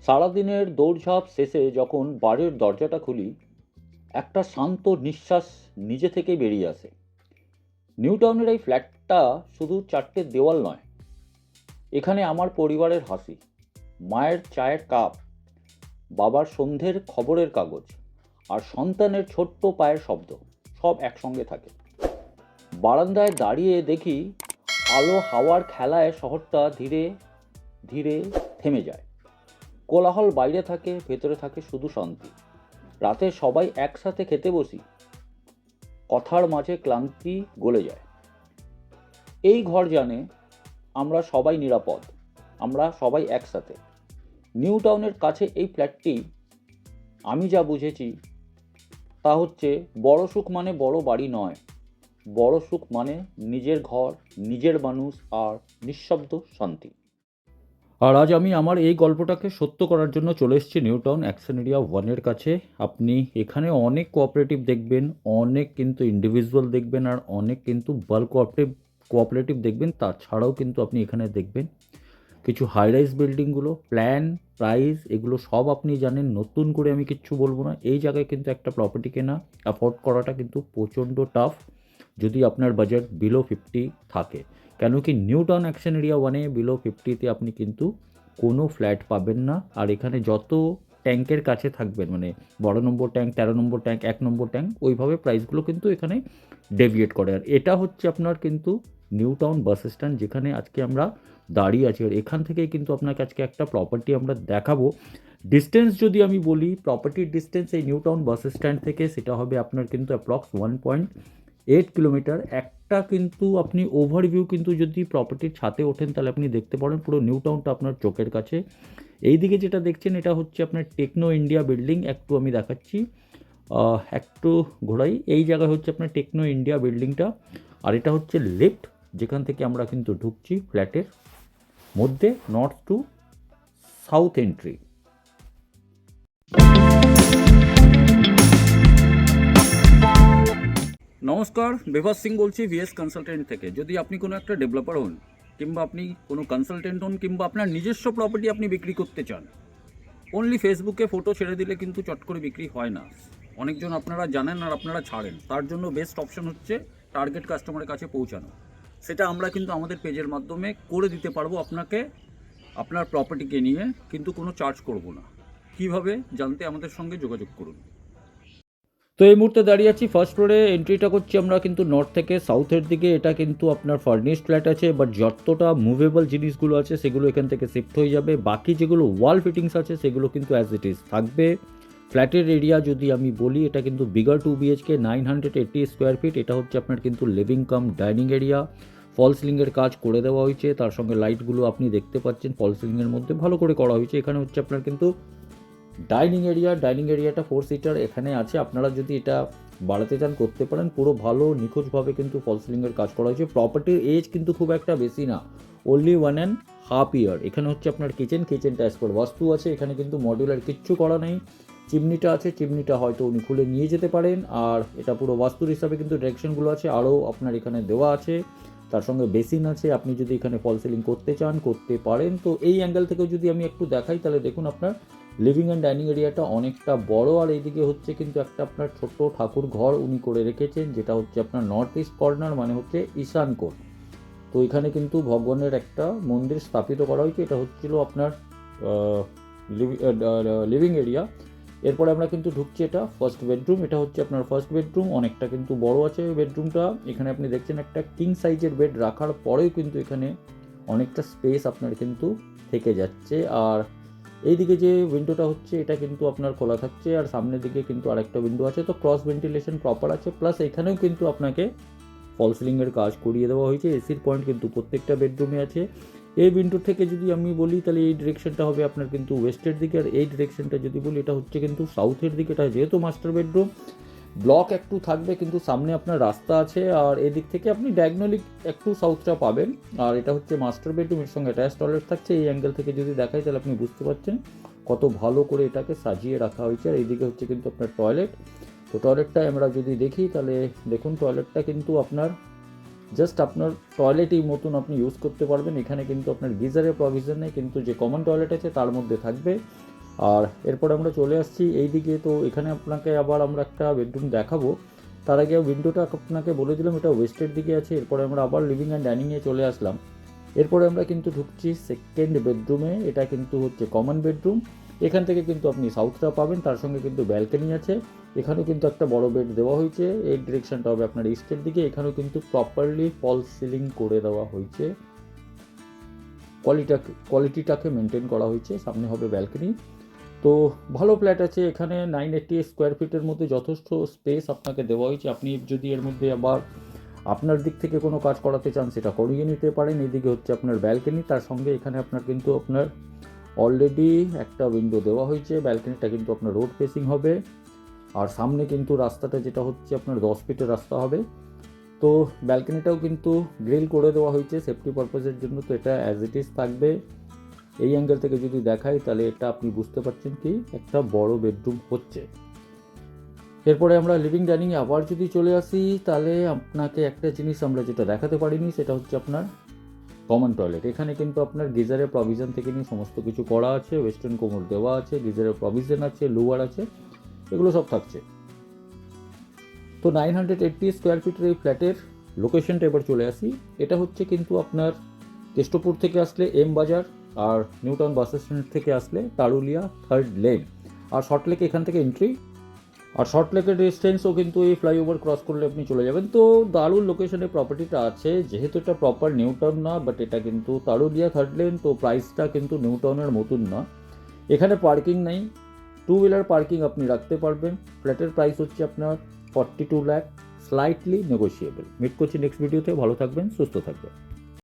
সারাদিনের দৌড়ঝাঁপ শেষে যখন বাড়ির দরজাটা খুলি, একটা শান্ত নিঃশ্বাস নিজে থেকেই বেরিয়ে আসে। নিউ টাউনের এই ফ্ল্যাটটা শুধু চারটে দেওয়াল নয়, এখানে আমার পরিবারের হাসি, মায়ের চায়ের কাপ, বাবার সন্ধ্যের খবরের কাগজ আর সন্তানের ছোট্ট পায়ের শব্দ সব একসঙ্গে থাকে। বারান্দায় দাঁড়িয়ে দেখি আলো হাওয়ার খেলায় শহরটা ধীরে ধীরে থেমে যায়। কোলাহল বাইরে থাকে, ভেতরে থাকে শুধু শান্তি। রাতে সবাই একসাথে খেতে বসি, কথার মাঝে ক্লান্তি গলে যায়। এই ঘর জানে আমরা সবাই নিরাপদ, আমরা সবাই একসাথে। নিউ টাউনের কাছে এই ফ্ল্যাটটি আমি যা বুঝেছি তা হচ্ছে, বড় সুখ মানে বড় বাড়ি নয়, বড় সুখ মানে নিজের ঘর, নিজের মানুষ আর নিঃশব্দ শান্তি। আর আজ আমি আমার এই গল্পটাকে সত্য করার জন্য চলে এসেছি নিউ টাউন অ্যাকশন এরিয়া 1-এর কাছে। আপনি এখানে অনেক কোঅপারেটিভ দেখবেন, অনেক কিন্তু ইন্ডিভিজুয়াল দেখবেন, আর অনেক কিন্তু বাল্ক কোঅপারেটিভ দেখবেন। তাছাড়াও কিন্তু আপনি এখানে দেখবেন কিছু হাই রাইজ বিল্ডিংগুলো, প্ল্যান, প্রাইস এগুলো সব আপনি জানেন। নতুন করে আমি কিচ্ছু বলবো না। এই জায়গায় কিন্তু একটা প্রপার্টি কেনা, অ্যাফোর্ড করাটা কিন্তু প্রচণ্ড টাফ, যদি আপনার বাজেট বিলো 50 থাকে। কেন কি, নিউ টাউন অ্যাকশন এরিয়া 1-এ বিলো 50-তে আপনি কিন্তু কোনো ফ্ল্যাট পাবেন না। আর এখানে যত ট্যাঙ্কের কাছে থাকবেন, মানে 12 নম্বর ট্যাঙ্ক, 13 নম্বর ট্যাঙ্ক, 1 নম্বর ট্যাঙ্ক, ওইভাবে প্রাইসগুলো কিন্তু এখানে ডেভিয়েট করে। আর এটা হচ্ছে আপনার কিন্তু নিউ টাউন বাস স্ট্যান্ড, যেখানে আজকে আমরা দাঁড়িয়ে আছি। আর এখান থেকেই কিন্তু আপনাকে আজকে একটা প্রপার্টি আমরা দেখাবো। ডিস্টেন্স যদি আমি বলি, প্রপার্টির ডিস্টেন্স এই নিউ টাউন বাস স্ট্যান্ড থেকে, সেটা হবে আপনার কিন্তু অ্যাপ্রক্স 1.8 কিলোমিটার। একটা কিন্তু আপনি ওভারভিউ কিন্তু যদি প্রপার্টির ছাদে ওঠেন তাহলে আপনি দেখতে পারেন পুরো নিউ টাউনটা আপনার চোখের কাছে। এইদিকে যেটা দেখছেন এটা হচ্ছে আপনার টেকনো ইন্ডিয়া বিল্ডিং। একটু আমি দেখাচ্ছি, একটু ঘোরাই। এই জায়গায় হচ্ছে আপনার টেকনো ইন্ডিয়া বিল্ডিংটা। আর এটা হচ্ছে লিফট, যেখান থেকে আমরা কিন্তু ঢুকছি ফ্ল্যাটের মধ্যে, নর্থ টু সাউথ এন্ট্রি। নমস্কার, বিভাস সিং বলছি ভিএস কনসালটেন্ট থেকে। যদি আপনি কোনো একটা ডেভেলপার হন, কিংবা আপনি কোনো কনসালটেন্ট হন, কিংবা আপনার নিজস্ব প্রপার্টি আপনি বিক্রি করতে চান, অনলি ফেসবুকে ফটো ছেড়ে দিলে কিন্তু চট করে বিক্রি হয় না। অনেকজন আপনারা জানেন আর আপনারা ছাড়েন। তার জন্য বেস্ট অপশন হচ্ছে টার্গেট কাস্টমারের কাছে পৌঁছানো। সেটা আমরা কিন্তু আমাদের পেজের মাধ্যমে করে দিতে পারবো আপনাকে, আপনার প্রপার্টিকে নিয়ে, কিন্তু কোনো চার্জ করব না। কিভাবে জানতে আমাদের সঙ্গে যোগাযোগ করুন। তো এই মুহূর্তে দাঁড়িয়ে আছি ফার্স্ট ফ্লোরে। এন্ট্রিটা করছি আমরা কিন্তু নর্থ থেকে সাউথের দিকে। এটা কিন্তু আপনার ফার্নিশড ফ্ল্যাট আছে, বাট যতটা মুভেবল জিনিসগুলো আছে সেগুলো এখান থেকে শিফট হয়ে যাবে। বাকি যেগুলো ওয়াল ফিটিংস আছে সেগুলো কিন্তু অ্যাজ ইট ইজ থাকবে। ফ্ল্যাটের এরিয়া যদি আমি বলি, এটা কিন্তু বিগার 2 BHK, 980 স্কোয়ার ফিট। এটা হচ্ছে আপনার কিন্তু লিভিং কাম ডাইনিং এরিয়া। ফল সিলিংয়ের কাজ করে দেওয়া হয়েছে, তার সঙ্গে লাইটগুলো আপনি দেখতে পাচ্ছেন ফল সিলিংয়ের মধ্যে ভালো করে করা হয়েছে। এখানে হচ্ছে আপনার কিন্তু ডাইনিং এরিয়াটা 4 সিটার এখানে আছে। আপনারা যদি এটা বাড়াতে চান করতে পারেন। পুরো ভালো নিখুঁতভাবে কিন্তু ফল সিলিংয়ের কাজ করা হয়েছে। প্রপার্টির এজ কিন্তু খুব একটা বেশি না, অনলি 1.5 ইয়ার। এখানে হচ্ছে আপনার কিচেনটা অ্যাজ পার বাস্তু আছে। এখানে কিন্তু মডিউলার কিচ্ছু করা নেই। চিমনিটা আছে, চিমনিটা হয়তো উনি খুলে নিয়ে যেতে পারেন। আর এটা পুরো বাস্তুর হিসাবে কিন্তু ডিরেকশনগুলো আছে, আরও আপনার এখানে দেওয়া আছে। তার সঙ্গে বেসিন আছে, আপনি যদি এখানে ফল সিলিং করতে চান করতে পারেন। তো এই অ্যাঙ্গেল থেকেও যদি আমি একটু দেখাই, তাহলে দেখুন আপনার লিভিং অ্যান্ড ডাইনিং এরিয়াটা অনেকটা বড়। আর এইদিকে হচ্ছে কিন্তু একটা আপনার ছোট্ট ঠাকুর ঘর উনি করে রেখেছেন, যেটা হচ্ছে আপনার নর্থ ইস্ট কর্নার, মানে হচ্ছে ঈশান কোণ। তো এখানে কিন্তু ভগবানের একটা মন্দির স্থাপিত করা হয়েছে। এটা হচ্ছিল আপনার লিভিং এরিয়া। এরপরে আমরা কিন্তু ঢুকছি, এটা ফার্স্ট বেডরুম। এটা হচ্ছে আপনার ফার্স্ট বেডরুম, অনেকটা কিন্তু বড় আছে বেডরুমটা। এখানে আপনি দেখছেন একটা কিং সাইজের বেড রাখার পরেও কিন্তু এখানে অনেকটা স্পেস আপনার কিন্তু থেকে যাচ্ছে। আর এইদিকে যে উইন্ডোটা হচ্ছে এটা কিন্তু আপনার খোলা থাকছে, আর সামনের দিকে কিন্তু আরেকটা উইন্ডো আছে। তো ক্রস ভেন্টিলেশন প্রপার আছে, প্লাস এখানেও কিন্তু আপনাকে ফল সিলিংয়ের কাজ করিয়ে দেওয়া হয়েছে। এসির পয়েন্ট কিন্তু প্রত্যেকটা বেডরুমে আছে। এই উইন্ডো থেকে যদি আমি বলি, তাহলে এই ডিরেকশনটা হবে আপনার কিন্তু ওয়েস্টের দিকে। আর এই ডিরেকশনটা যদি বলি, এটা হচ্ছে কিন্তু সাউথের দিকে। এটা যেহেতু মাস্টার বেডরুম, ব্লক একটু থাকবে, কিন্তু সামনে আপনার রাস্তা আছে। আর এদিক থেকে আপনি ডায়াগনালি একটু সাউথটা পাবেন। আর এটা হচ্ছে মাস্টার বেডরুম, এর সঙ্গে অ্যাটাচ টয়লেট থাকছে। এই অ্যাঙ্গেল থেকে যদি দেখাই, তাহলে আপনি বুঝতে পারছেন কত ভালো করে এটাকে সাজিয়ে রাখা হয়েছে। আর এইদিকে হচ্ছে কিন্তু আপনার টয়লেট। তো টয়লেটটা আমরা যদি দেখি, তাহলে দেখুন টয়লেটটা কিন্তু আপনার জাস্ট আপনার টয়লেটই মতন আপনি ইউজ করতে পারবেন। এখানে কিন্তু আপনার গিজারের প্রভিশন নেই, কিন্তু যে কমন টয়লেট আছে তার মধ্যে থাকবে। আর এরপর আমরা চলে আসছি এই দিকে। তো এখানে আপনাকে আবার আমরা একটা বেডরুম দেখাবো। তার আগে উইন্ডোটা আপনাকে বলে দিলাম এটা ওয়েস্টের দিকে আছে। এরপরে আমরা আবার লিভিং অ্যান্ড ডাইনিংয়ে চলে আসলাম। এরপরে আমরা কিন্তু ঢুকছি সেকেন্ড বেডরুমে। এটা কিন্তু হচ্ছে কমন বেডরুম। এখান থেকে কিন্তু আপনি সাউথটা পাবেন, তার সঙ্গে কিন্তু ব্যালকনি আছে। এখানেও কিন্তু একটা বড় বেড দেওয়া হয়েছে। এই ডিরেকশনটা হবে আপনার ইস্টের দিকে। এখানেও কিন্তু প্রপারলি ফল সিলিং করে দেওয়া হয়েছে, কোয়ালিটিটাকে মেনটেন করা হয়েছে। সামনে হবে ব্যালকনি। তো ভালো ফ্ল্যাট আছে এখানে। 980 স্কোয়ার ফিটের মধ্যে যথেষ্ট স্পেস আপনাকে দেওয়া হয়েছে। আপনি যদি এর মধ্যে আবার আপনার দিক থেকে কোনো কাজ করাতে চান সেটা করিয়ে নিতে পারেন। এদিকে হচ্ছে আপনার ব্যালকনি, তার সঙ্গে এখানে আপনার কিন্তু আপনার অলরেডি একটা উইন্ডো দেওয়া হয়েছে। ব্যালকনিটা কিন্তু আপনার রোড ফেসিং হবে। আর সামনে কিন্তু রাস্তাটা যেটা হচ্ছে আপনার 10 ফিটের রাস্তা হবে। তো ব্যালকনিটাও কিন্তু গ্রিল করে দেওয়া হয়েছে সেফটি পারপাসের জন্য। তো এটা অ্যাজ ইট ইজ থাকবে। এই অ্যাঙ্গেল থেকে যদি দেখাই তাহলে এটা আপনি বুঝতে পারছেন কি একটা বড় বেডরুম হচ্ছে। এরপরে আমরা লিভিং ডাইনিংয়ে আবার যদি চলে আসি তাহলে আপনাকে একটা জিনিস আমরা যেটা দেখাতে পারিনি সেটা হচ্ছে আপনার কমন টয়লেট। এখানে কিন্তু আপনার গিজারের প্রভিশন থেকে নিয়ে সমস্ত কিছু করা আছে। ওয়েস্টার্ন কোমর দেওয়া আছে, গিজারের প্রভিশন আছে, লোয়ার আছে, এগুলো সব থাকছে। তো 980 স্কোয়ার ফিটের এই ফ্ল্যাটের লোকেশনটা এবার চলে আসি। এটা হচ্ছে কিন্তু আপনার কেষ্টপুর থেকে আসলে এম বাজার, আর নিউটাউন বাস স্ট্যান্ড থেকে আসলে তারুলিয়া 3rd লেন, আর শর্টলেক এখান থেকে এন্ট্রি। আর শর্টলেকের ডিস্টেন্সও কিন্তু এই ফ্লাইওভার ক্রস করলে আপনি চলে যাবেন। তো দারুণ লোকেশনে প্রপার্টিটা আছে। যেহেতু এটা প্রপার নিউটাউন না, বাট এটা কিন্তু তারুলিয়া 3rd লেন। তো প্রাইসটা কিন্তু নিউটাউনের মতন না। এখানে পার্কিং নেই, 2 হুইলার পার্কিং আপনি রাখতে পারবেন। ফ্ল্যাটের প্রাইস হচ্ছে আপনার 42 লাখ, স্লাইটলি নেগোশিয়েবল। মিট করছি নেক্সট ভিডিওতে। ভালো থাকবেন, সুস্থ থাকবেন।